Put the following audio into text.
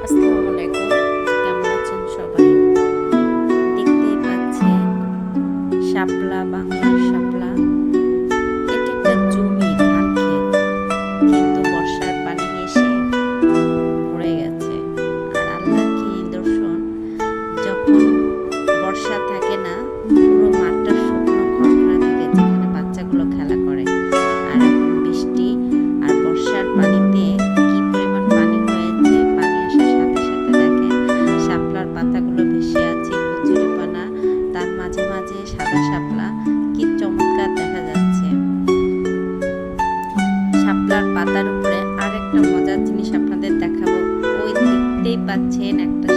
আসসালামু আলাইকুম। কেমন আছেন সবাই? দেখতেই পাচ্ছেন শাপলা, বাংলার শাপলা। এটা একটা জমি, ধান ক্ষেত। কিন্তু বর্ষার পানি এসে ভরে গেছে। আর আল্লাহর কি নিদর্শন, যখন বর্ষা থাকে না, পুরো মাঠটা শুকনো খড়খড়া থাকে যেখানে বাচ্চাগুলো খেলা করে। আর এখন বৃষ্টি আর বর্ষার পানিতে কি পরিমাণ পানি হয়েছে, পানি আসার সাথে সাথে দেখেন শাপলার পাতাগুলো ভেসে আছে, কচুরিপানা, তার মাঝে মাঝে সাদা শাপলা, কি চমৎকার দেখা যাচ্ছে। শাপলার পাতার উপরে আরেকটা মজার জিনিস আপনাদের দেখাবো। ওই দেখতেই পাচ্ছেন একটা